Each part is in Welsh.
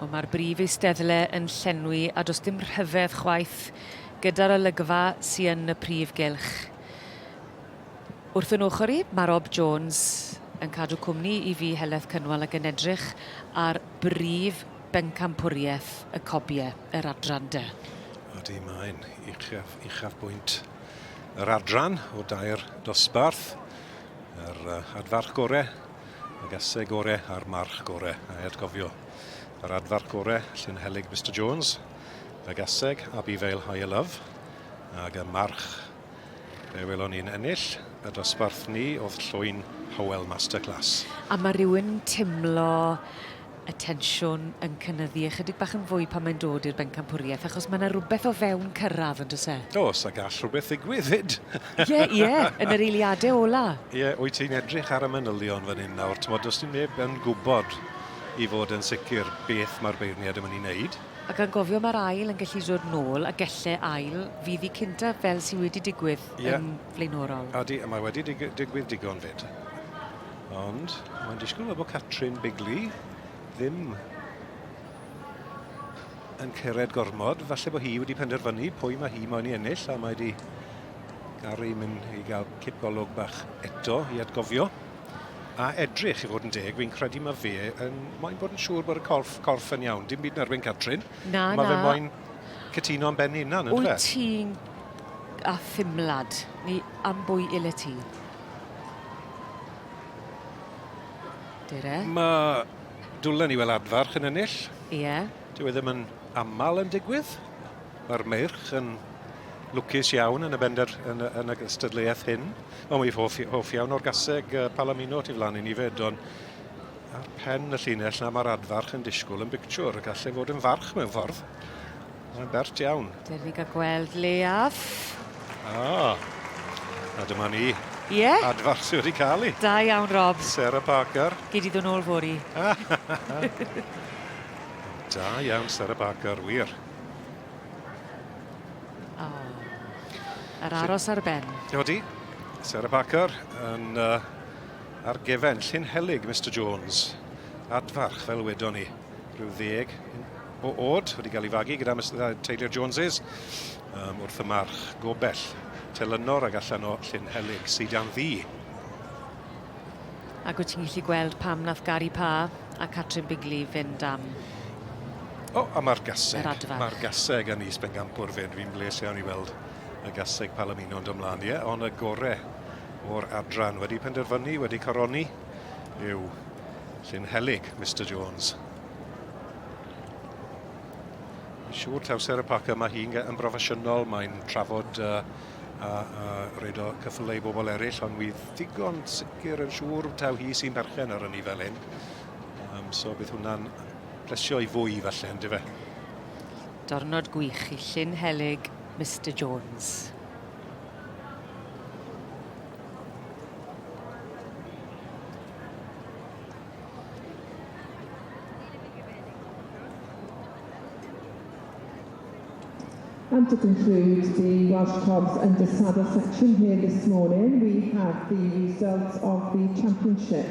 Mae'r brif eisteddle yn llenwi a does dim rhyfedd chwaith gyda'r olygfa sy'n yn y prif gylch. Wrth yn ochr i, mae Rob Jones yn cadw cwmni i fi Heledd Cynwal ac yn edrych ar Brif Bencampwriaeth y Cobiau, yr adran de. Ydy, mae'n uchafbwynt yr adran o dair dosbarth, yr adfarch gorau, y gasau gorau a'r march gorau. A atgofio, yr adfarch gorau, Llynhelig Mr Jones, y gaseg, Abi Feil High Love, ac y march, be welon ni'n ennill, y dosbarth ni oedd llwyn Howell Masterclass. A mae rhywun timlo y tensiwn yn cynyddu ychydig bach yn fwy pan mae'n dod i'r bencampwriaeth, achos mae yna rhywbeth o fewn cyrraedd yn does e? Oes, a gall rhywbeth ddigwydd hyd. Ie, yn yr eiliadau ola. Ie, wyt ti'n edrych ar y manylion fan hyn nawr, ti'n does dim neb yn gwybod i fod yn sicr beth mae'r beirniad yn mynd i wneud. Ac yn gofio mae'r ail yn gallu dod nôl, a gelle ail fydd i cynta fel sydd wedi digwydd yn flaenorol. Mae wedi digwydd digon fyd. Ond mae'n disgwyl bod Catrin Bigley ddim yn cyrraedd gormod. Falle bod hi wedi penderfynu pwy mae hi moyn i ennill, a mae wedi garu mynd i gael cip golwg bach eto i atgofio. A edrych i fod yn deg, fi'n credu mae fe moyn bod yn siŵr bod y corff yn iawn. Dim byd yn erbyn Catrin. Mae fe moyn cytuno am ben hunan, yn fe? Wyt ti'n a thimlad, neu am bwy il y ti? Dire? Mae dwlen i wel adfarch yn ennill. Ie. Dyw e ddim yn aml yn digwydd. Mae'r meirch yn lwcus iawn yn y gystadleuaeth hyn. Mae'n hoff iawn o'r gaseg Palomino tu flaen i ni fed, ond ar pen y llinell na mae'r adfarch yn disgwyl yn bictiwr, a gallai fod yn farch mewn ffordd. Mae'n bert iawn. Dyna ni gael gweld leaf. A dyma ni. Ie? Adfarch sydd wedi cael ei. Da iawn, Rob. Sarah Parker. Gyd i ddod nôl fori. Da iawn, Sarah Parker, wir. Yr aros ar ben. Ydy, Sarah Parker yn ar gefen Llynhelig Mr Jones. Adfarch fel wedon ni. Rhyw 10 o oed wedi cael ei fagu gyda Taylor Joneses wrth y march gobell. Telynor ag allan o Llynhelig sydd am ddi. Ac wyt ti'n gallu gweld pam nath Gary Pa a Catrin Bigley fynd am a mae'r gaseg. yr adfarch. Mae'r gaseg yn Is Bencampwr fynd. Fi'n bles iawn i weld y gaseg Palomino yn ymlaen, ond y gorau o'r adran wedi penderfynu, wedi coroni, yw Llynhelig Mr Jones. Siŵr taw Sarah Parker, mae hi'n yn broffesiynol, mae'n trafod a reid o cyffyle i bobl eraill, ond wydd ddigon sicr yn siŵr taw hi sy'n berchen ar hynny fel hyn. So bydd hwnna'n plesio i fwy falle, ynddo fe? Dornod gwych i Llynhelig Mr Jones. And to conclude the Welsh Cobs under saddle section here this morning, we have the results of the championship,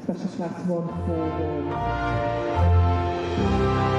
special class 141.